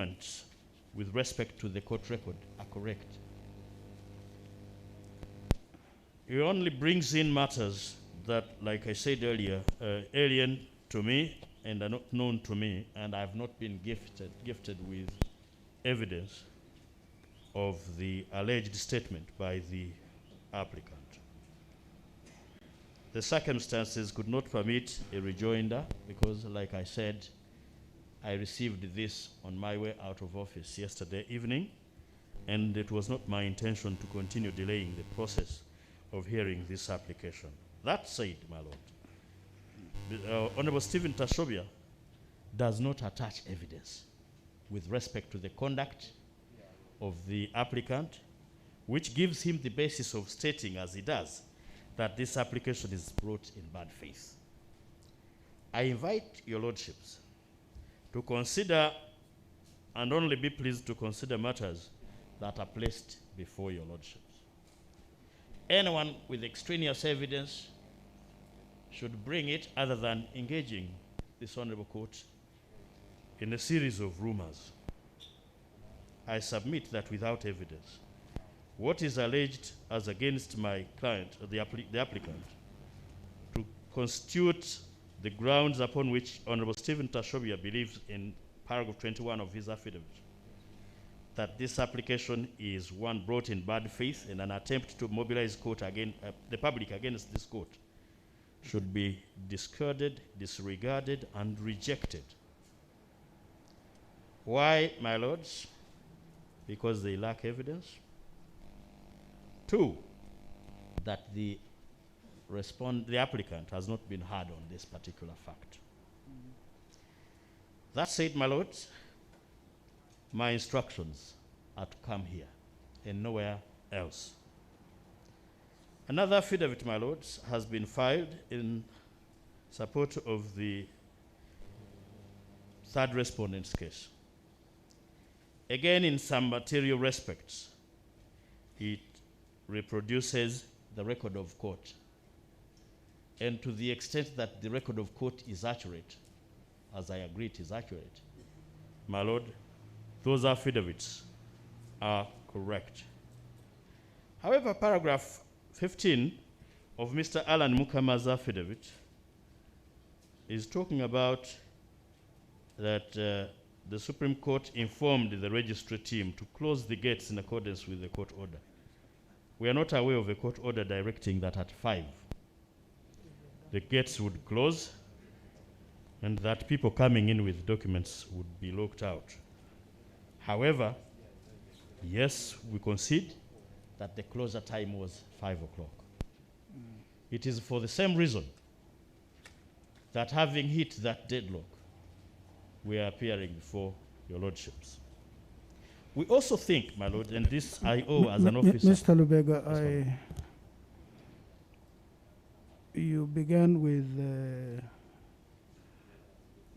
comments with respect to the court record are correct. He only brings in matters that, like I said earlier, are alien to me and are not known to me, and I have not been gifted with evidence of the alleged statement by the applicant. The circumstances could not permit a rejoinder because, like I said, I received this on my way out of office yesterday evening, and it was not my intention to continue delaying the process of hearing this application. That said, my Lord, Honorable Stephen Tashobia does not attach evidence with respect to the conduct of the applicant, which gives him the basis of stating, as he does, that this application is brought in bad faith. I invite your lordships to consider and only be pleased to consider matters that are placed before your lordships. Anyone with extraneous evidence should bring it other than engaging this honorable court in a series of rumors. I submit that without evidence, what is alleged as against my client, the applicant, to constitute the grounds upon which Honorable Stephen Tashobia believes in paragraph 21 of his affidavit, that this application is one brought in bad faith and an attempt to mobilize the public against this court, should be discarded, disregarded, and rejected. Why, my lords? Because they lack evidence. 2, that the applicant has not been heard on this particular fact. That said, my lords, my instructions are to come here and nowhere else. Another affidavit, my lords, has been filed in support of the third respondent's case. Again, in some material respects, it reproduces the record of court. And to the extent that the record of court is accurate, as I agree it is accurate, my lord, those affidavits are correct. However, paragraph 15 of Mr. Alan Mukama's affidavit is talking about that the Supreme Court informed the registry team to close the gates in accordance with the court order. We are not aware of a court order directing that at 5 the gates would close and that people coming in with documents would be locked out. However, yes, we concede that the closure time was 5 o'clock. It is for the same reason that having hit that deadlock, we are appearing before your lordships. We also think, my lord, and this I owe as an officer. Mr. Lubega, you began with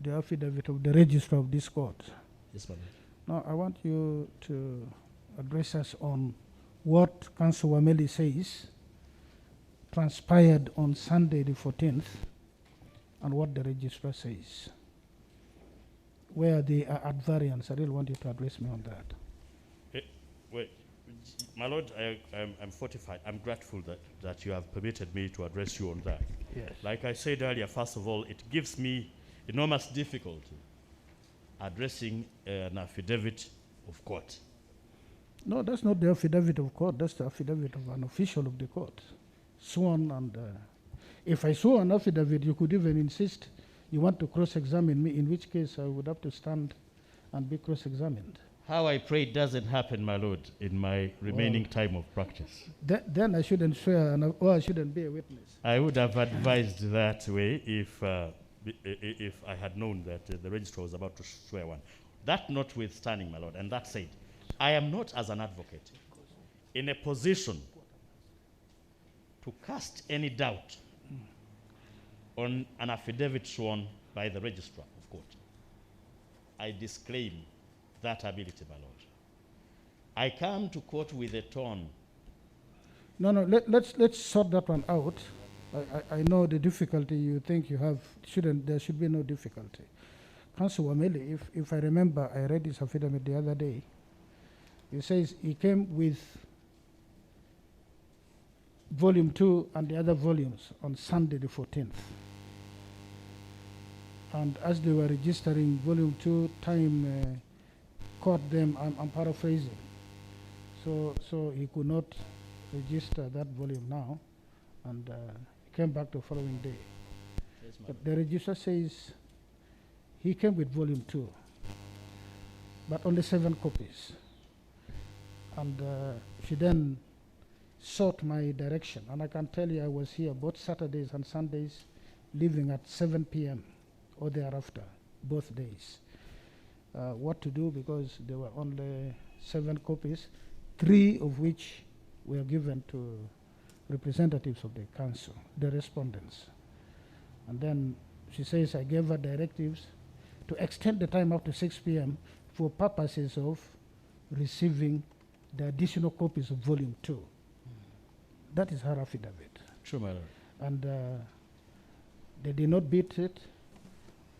the affidavit of the registrar of this court. Yes, ma'am. Now, I want you to address us on what Council Wameli says transpired on Sunday the 14th and what the registrar says. Where they are at variance. I really want you to address me on that. Wait, my lord, I'm fortified. I'm grateful that you have permitted me to address you on that. Yes. Like I said earlier, first of all, it gives me enormous difficulty addressing an affidavit of court. No, that's not the affidavit of court. That's the affidavit of an official of the court, sworn. And if I saw an affidavit, you could even insist you want to cross-examine me, in which case I would have to stand and be cross-examined. How I pray it doesn't happen, my lord, in my remaining time of practice. Then I shouldn't swear, or I shouldn't be a witness. I would have advised that way if I had known that the registrar was about to swear one. That notwithstanding, my lord, and that said, I am not, as an advocate, in a position to cast any doubt on an affidavit sworn by the registrar of court. I disclaim that ability, my lord. I come to court with a tone. No, let's sort that one out. I know the difficulty you think you have. There should be no difficulty. Council Wameli, if I remember, I read his affidavit the other day. He says he came with volume 2 and the other volumes on Sunday the 14th. And as they were registering volume 2, time caught them, I'm paraphrasing. So he could not register that volume now, and he came back the following day. Yes, But the register says he came with volume 2, but only 7 copies. And she then sought my direction, and I can tell you I was here both Saturdays and Sundays, leaving at 7 p.m. or thereafter, both days. What to do, because there were only 7 copies, 3 of which were given to representatives of the council, the respondents. And then she says I gave her directives to extend the time up to 6 p.m. for purposes of receiving the additional copies of volume 2. That is her affidavit. True, my lord. And they did not beat it.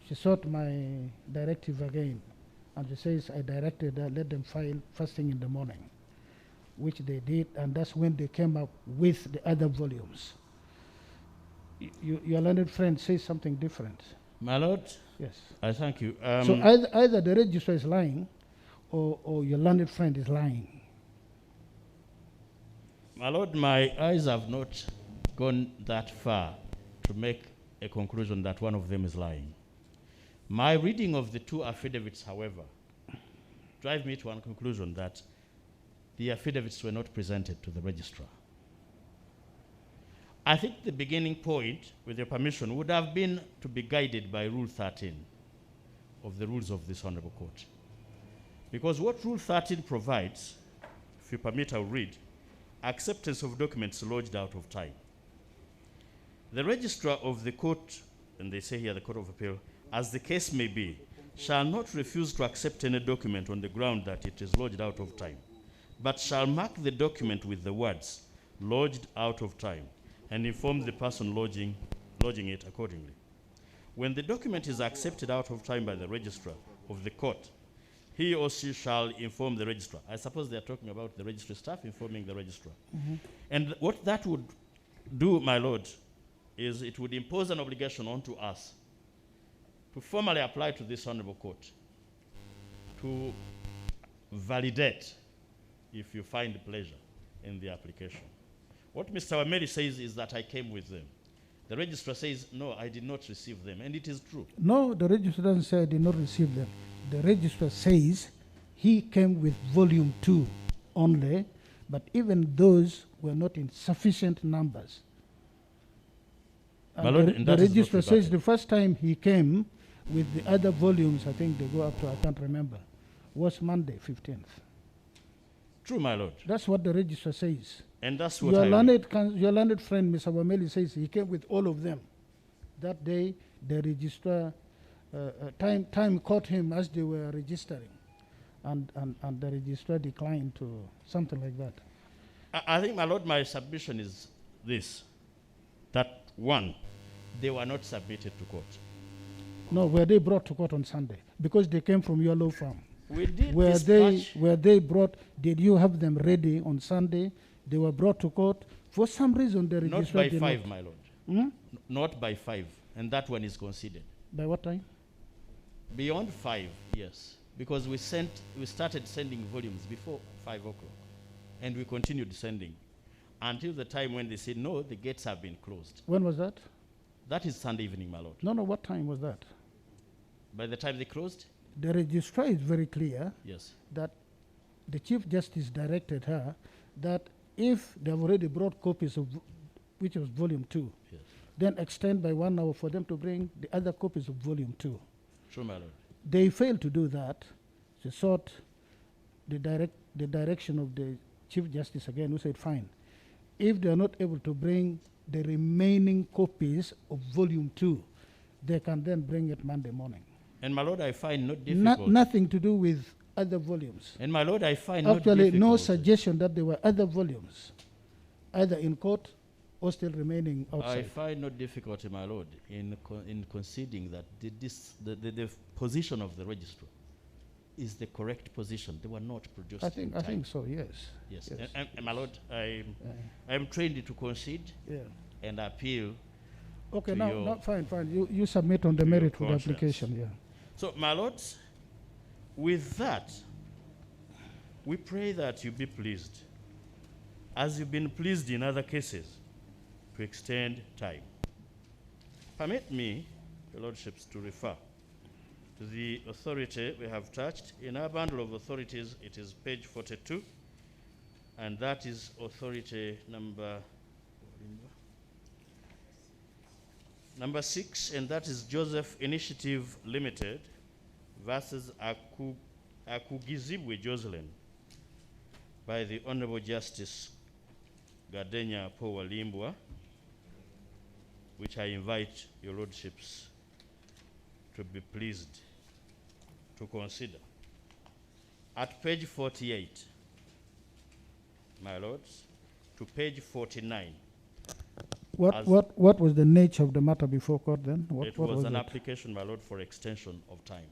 She sought my directive again, and she says I directed her, let them file first thing in the morning, which they did, and that's when they came up with the other volumes. Your learned friend says something different. My lord, Yes. I thank you. So either the registrar is lying, or your learned friend is lying. My lord, my eyes have not gone that far to make a conclusion that one of them is lying. My reading of the 2 affidavits, however, drive me to one conclusion that the affidavits were not presented to the registrar. I think the beginning point, with your permission, would have been to be guided by Rule 13 of the rules of this Honorable Court. Because what Rule 13 provides, if you permit, I'll read, acceptance of documents lodged out of time. The registrar of the court, and they say here the Court of Appeal, as the case may be, shall not refuse to accept any document on the ground that it is lodged out of time, but shall mark the document with the words, lodged out of time, and inform the person lodging it accordingly. When the document is accepted out of time by the registrar of the court, he or she shall inform the registrar. I suppose they're talking about the registry staff informing the registrar. Mm-hmm. And what that would do, my lord, is it would impose an obligation onto us to formally apply to this Honorable Court to validate if you find pleasure in the application. What Mr. Wameli says is that I came with them. The registrar says, no, I did not receive them, and it is true. No, the registrar doesn't say I did not receive them. The registrar says he came with volume 2 only, but even those were not in sufficient numbers. My lord, the registrar says the first time he came with the other volumes, I think they go up to, I can't remember, was Monday, 15th. True, my lord. That's what the registrar says. And that's what Your learned friend, Mr. Wameli, says he came with all of them. That day, the registrar, time caught him as they were registering, and the registrar declined to something like that. I think, my lord, my submission is this, that one, they were not submitted to court. No, were they brought to court on Sunday? Because they came from your law firm. We did Were they brought, did you have them ready on Sunday? They were brought to court. For some reason, the registrar not by did 5, not. my lord. Hmm? Not by 5, and that one is considered. By what time? Beyond 5, yes, because we started sending volumes before 5 o'clock, and we continued sending until the time when they said, no, the gates have been closed. When was that? That is Sunday evening, my lord. No, what time was that? By the time they closed? The registrar is very clear Yes. that the Chief Justice directed her that if they have already brought copies of, which was volume 2, Yes. then extend by 1 hour for them to bring the other copies of volume 2. True, my lord. They failed to do that. She sought the direction of the Chief Justice again, who said, fine. If they are not able to bring the remaining copies of volume 2, they can then bring it Monday morning. And my lord, I find not difficult. Nothing to do with other volumes. And my lord, I find Actually, not no difficult. suggestion that there were other volumes, either in court or still remaining I outside? find no difficulty, my lord, in conceding that the position of the registrar is the correct position. They were not produced I think in time. so. Yes. Yes. Yes. And my lord, I'm trained to concede Yeah. and appeal. Okay. To Now, your- fine. You submit on the to your merit of the conscience. application. Yeah. So, my lords, with that, we pray that you be pleased, as you've been pleased in other cases, to extend time. Permit me, your lordships, to refer to the authority we have touched. In our bundle of authorities, it is page 42, and that is authority number 6, and that is Joseph Initiative Limited versus Akugizibwe Jocelyn by the Honorable Justice Gadenya Paul Walimbwa, which I invite your lordships to be pleased to consider. At page 48, my lords, to page 49. What was the nature of the matter before court then? It was an application, my lord, for extension of time.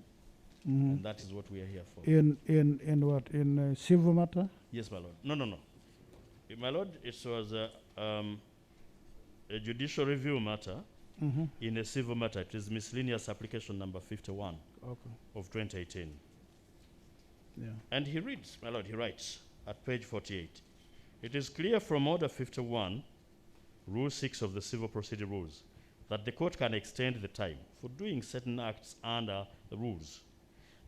Mhm. And that is what we are here for. In what? In civil matter? Yes, my lord. No. My lord, it was a judicial review matter. Mm-hmm. In a civil matter, it is miscellaneous application number 51 of 2018. Yeah. And he reads, my lord, he writes at page 48, it is clear from Order 51, Rule 6 of the Civil Procedure Rules, that the court can extend the time for doing certain acts under the rules.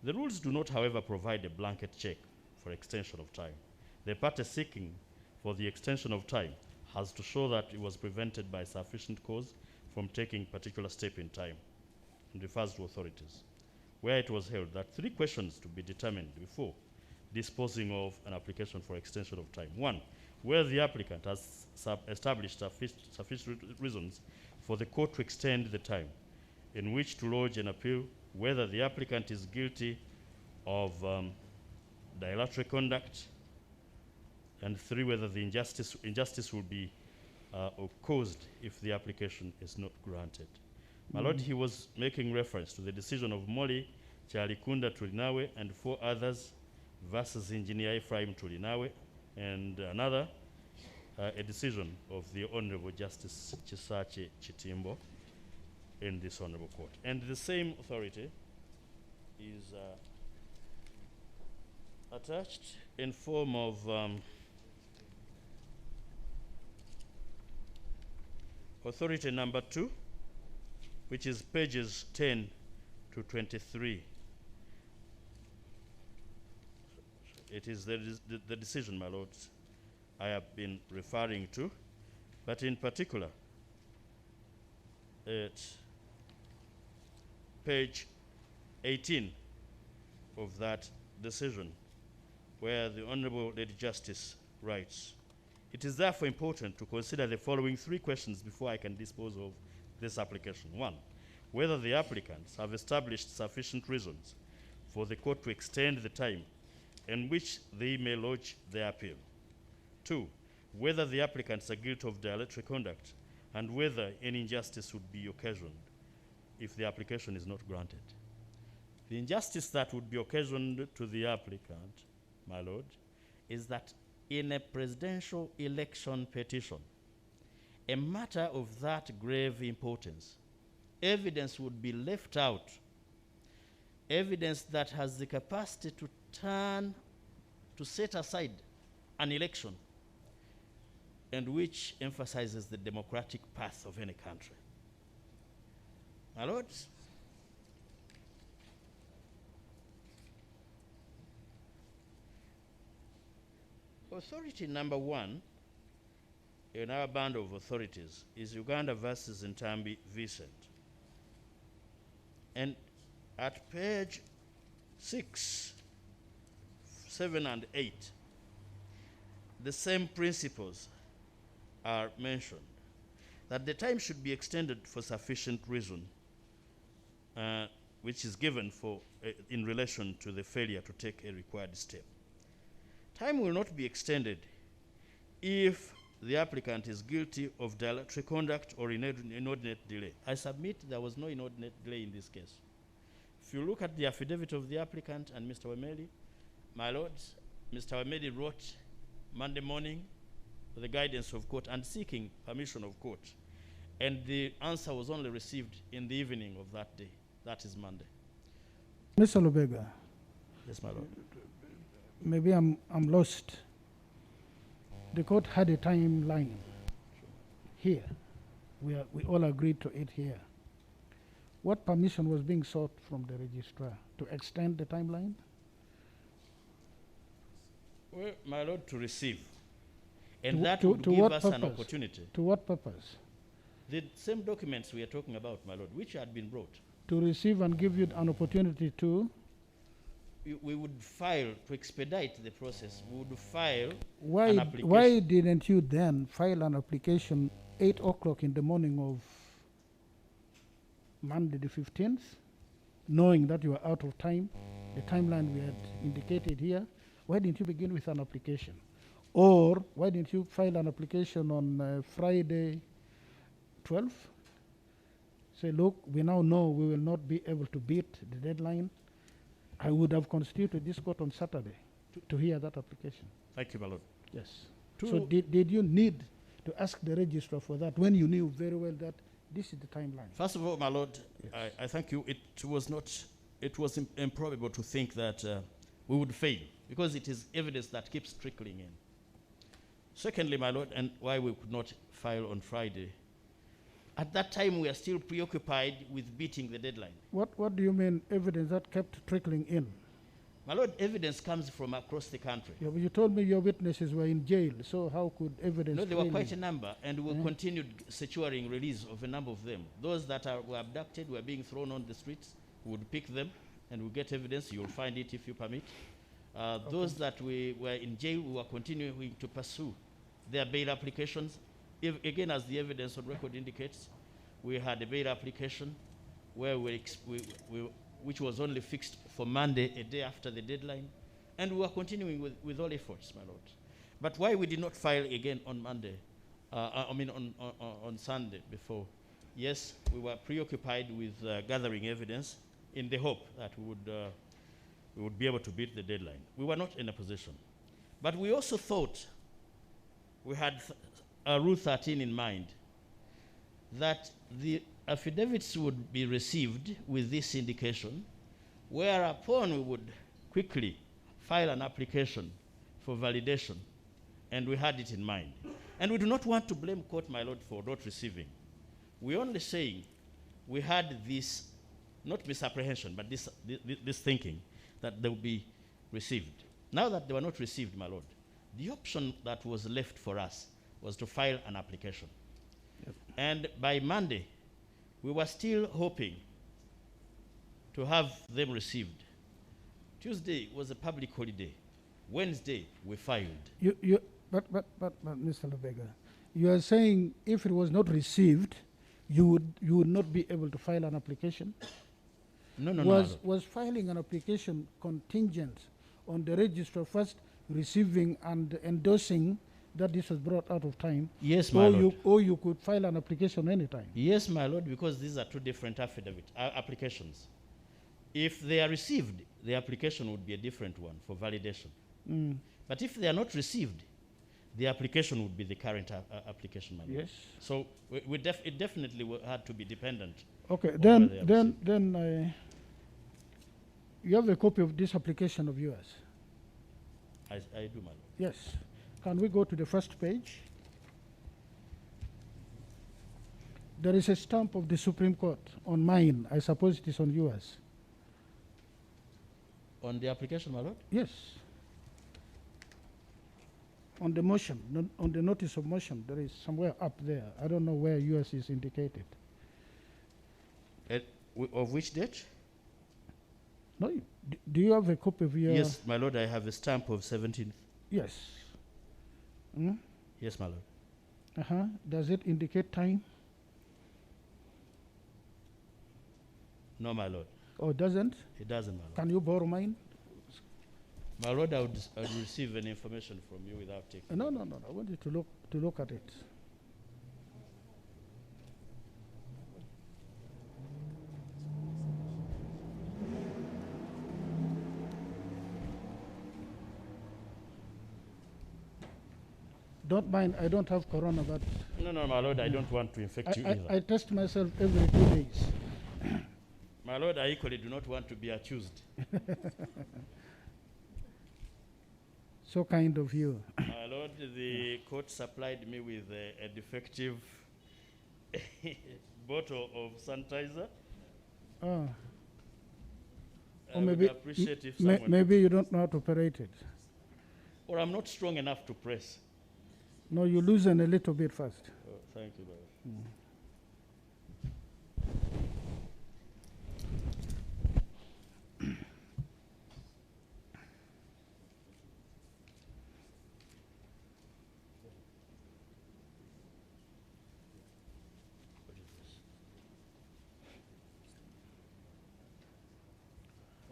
The rules do not, however, provide a blanket check for extension of time. The party seeking for the extension of time has to show that it was prevented by sufficient cause from taking particular step in time, and refers to authorities, where it was held that 3 questions to be determined before disposing of an application for extension of time. 1, whether the applicant has established sufficient reasons for the court to extend the time in which to lodge an appeal, whether the applicant is guilty of dilatory conduct, and 3, whether the injustice will be caused if the application is not granted. My lord, he was making reference to the decision of Moli Chalikunda Tulinawe and 4 others versus Engineer Ephraim Tulinawe, and another, a decision of the Honorable Justice Chisache Chitimbo in this Honorable Court. And the same authority is attached in form of authority number 2, which is pages 10 to 23. It is the decision, my lords, I have been referring to, but in particular, at page 18 of that decision, where the Honorable Lady Justice writes, it is therefore important to consider the following 3 questions before I can dispose of this application. 1, whether the applicants have established sufficient reasons for the court to extend the time in which they may lodge their appeal. 2, whether the applicants are guilty of dilatory conduct and whether any injustice would be occasioned if the application is not granted. The injustice that would be occasioned to the applicant, my lord, is that in a presidential election petition, a matter of that grave importance, evidence would be left out, evidence that has the capacity to set aside an election, and which emphasizes the democratic path of any country. My lords, authority number 1 in our band of authorities is Uganda versus Ntambi Vincent. And at page 6, 7, and 8, the same principles are mentioned, that the time should be extended for sufficient reason, which is given for in relation to the failure to take a required step. Time will not be extended if the applicant is guilty of dilatory conduct or inordinate delay. I submit there was no inordinate delay in this case. If you look at the affidavit of the applicant and Mr. Wemeli, my lords, Mr. Wemeli wrote Monday morning with the guidance of court and seeking permission of court. And the answer was only received in the evening of that day. That is Monday. Mr. Lubega. Yes, my lord. Maybe I'm lost. The court had a timeline here. We all agreed to it here. What permission was being sought from the registrar to extend the timeline? Well, my lord, to receive. And To that to- would to give what us an purpose? opportunity. To what purpose? The same documents we are talking about, my lord, which had been brought, To receive and give you an opportunity to? we would file to expedite the process. We would file an Why application. didn't you then file an application 8 o'clock in the morning of Monday the 15th, knowing that you were out of time, the timeline we had indicated here? Why didn't you begin with an application? Or why didn't you file an application on Friday 12th? Say, look, we now know we will not be able to beat the deadline. I would have constituted this court on Saturday to hear that application. Thank you, my lord. Yes. To- So did you need to ask the registrar for that when you knew very well that this is the timeline? First of all, my lord, Yes. I thank you. It was improbable to think that we would fail, because it is evidence that keeps trickling in. Secondly, my lord, and why we could not file on Friday, at that time we are still preoccupied with beating the deadline. What do you mean evidence that kept trickling in? My lord, evidence comes from across the country. Yeah, but you told me your witnesses were in jail, so how could evidence? No, there were trail quite a in? number, and we continued securing release of a number of them. Those that were abducted were being thrown on the streets. We would pick them, and we get evidence. You'll find it if you permit. Those that we were in jail, we were continuing to pursue their bail applications. Again, as the evidence on record indicates, we had a bail application where which was only fixed for Monday, a day after the deadline, and we were continuing with all efforts, my lord. But why we did not file again on Monday, on Sunday before? Yes, we were preoccupied with gathering evidence in the hope that we would be able to beat the deadline. We were not in a position. But we also thought we had Rule 13 in mind, that the affidavits would be received with this indication, whereupon we would quickly file an application for validation, and we had it in mind. And we do not want to blame court, my lord, for not receiving. We're only saying we had this, not misapprehension, but this thinking that they would be received. Now that they were not received, my lord, the option that was left for us was to file an application. Yep. And by Monday, we were still hoping to have them received. Tuesday was a public holiday. Wednesday, we filed. But Mr. Lubega, you are saying if it was not received, you would not be able to file an application? No. Was filing an application contingent on the registrar first receiving and endorsing that this was brought out of time? Yes, my lord. Or you could file an application anytime? Yes, my lord, because these are two different applications. If they are received, the application would be a different one for validation. But if they are not received, the application would be the current application, my lord. Yes. So it definitely had to be dependent. Okay, on whether they are then you have a copy of this application of yours? I do, my lord. Yes. Can we go to the first page? There is a stamp of the Supreme Court on mine. I suppose it is on yours. On the application, my lord? Yes. On the motion, on the notice of motion, there is somewhere up there. I don't know where yours is indicated. Of which date? No, do you have a copy of your? Yes, my lord, I have a stamp of 17th. Yes. Yes, my lord. Does it indicate time? No, my lord. Or doesn't? It doesn't, my lord. Can you borrow mine? My Lord, I would receive any information from you without taking. No. I want you to look at it. Don't mind, I don't have corona, but No, my Lord, I don't want to infect you either. I test myself every 2 days. My Lord, I equally do not want to be accused. So kind of you. My Lord, the court supplied me with a defective bottle of sanitizer. Ah. I Or would maybe appreciate if someone... maybe you don't know how to operate it. Or I'm not strong enough to press. No, you loosen a little bit first. Oh, thank you, my Lord.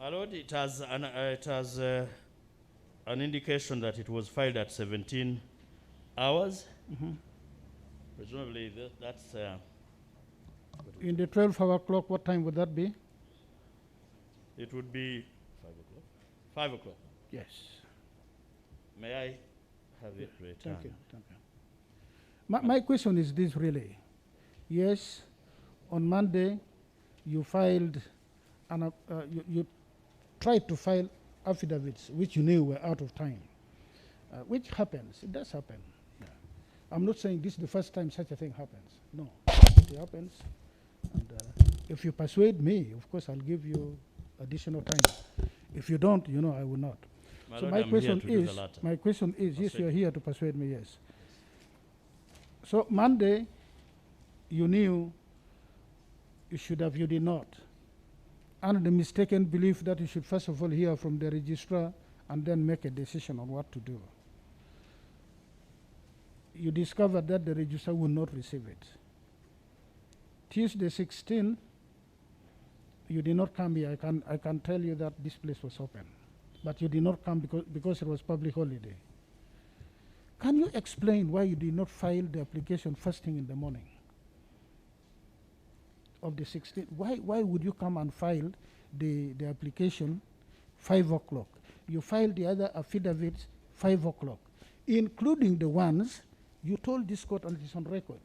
My Lord, it has an indication that it was filed at 17 hours. Presumably that's... In the 12-hour clock, what time would that be? it would be 5 o'clock. 5 o'clock. Yes. May I have it returned? Thank you. My question is this really. Yes, on Monday, you filed, you tried to file affidavits which you knew were out of time, which happens. It does happen. Yeah. I'm not saying this is the first time such a thing happens. No, it happens. And if you persuade me, of course, I'll give you additional time. If you don't, I will not. My So Lord, my I'm question here to do is, the latter. my question is, yes, Persuade you're me. here to persuade me, yes. So Monday, you knew you should have, you did not. Under the mistaken belief that you should first of all hear from the registrar and then make a decision on what to do. You discovered that the registrar will not receive it. Tuesday 16, you did not come here. I can tell you that this place was open. But you did not come because it was public holiday. Can you explain why you did not file the application first thing in the morning of the 16th? Why would you come and file the application 5 o'clock? You filed the other affidavits 5 o'clock, including the ones you told this court, and it is on record,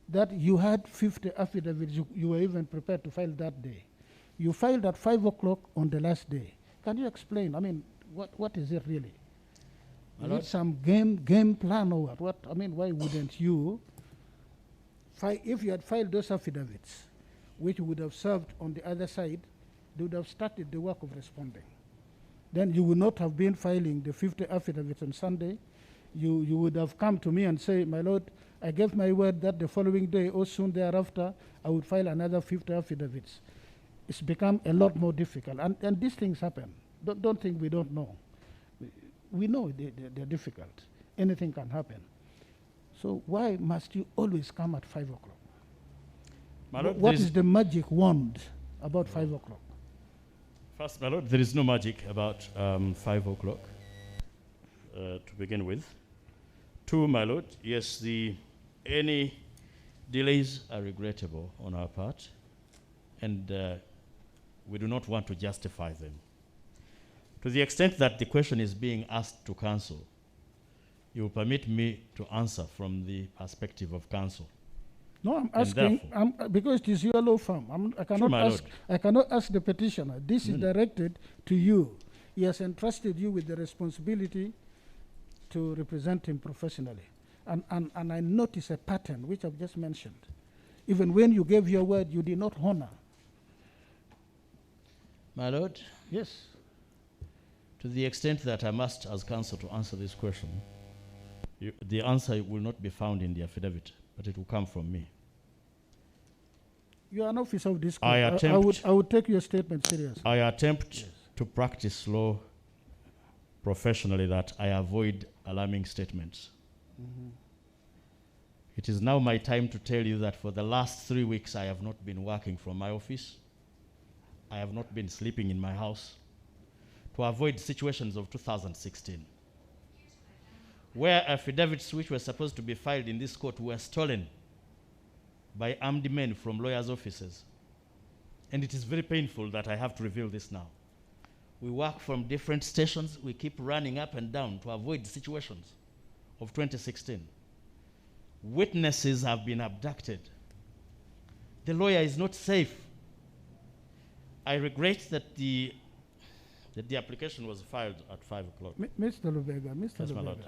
that you had 50 affidavits you were even prepared to file that day. You filed at 5 o'clock on the last day. Can you explain? I mean, what is it really? Is it some game plan or what? I mean, why wouldn't you, if you had filed those affidavits, which would have served on the other side, they would have started the work of responding. Then you would not have been filing the 50 affidavits on Sunday. You would have come to me and say, my Lord, I gave my word that the following day or soon thereafter, I would file another 50 affidavits. It's become a lot more difficult. And these things happen. Don't think we don't know. We know they're difficult. Anything can happen. So why must you always come at 5 o'clock? My Lord, What is the magic wand about 5 o'clock? First, my Lord, there is no magic about 5 o'clock to begin with. 2, my Lord, yes, any delays are regrettable on our part, and we do not want to justify them. To the extent that the question is being asked to counsel, you will permit me to answer from the perspective of counsel. No, I'm asking, because it is your law firm. I cannot ask the petitioner. This is directed to you. He has entrusted you with the responsibility to represent him professionally. And I notice a pattern, which I've just mentioned. Even when you gave your word, you did not honor. My Lord? Yes. To the extent that I must, as counsel, to answer this question, the answer will not be found in the affidavit, but it will come from me. You are an officer of this court. I would take your statement seriously. I attempt to practice law professionally, that I avoid alarming statements. It is now my time to tell you that for the last 3 weeks I have not been working from my office. I have not been sleeping in my house. to avoid situations of 2016, where affidavits which were supposed to be filed in this court were stolen by armed men from lawyers' offices. And it is very painful that I have to reveal this now. We work from different stations. We keep running up and down to avoid situations of 2016. Witnesses have been abducted. The lawyer is not safe. I regret that the application was filed at 5 o'clock. Mr. Lubega, Yes, my lord.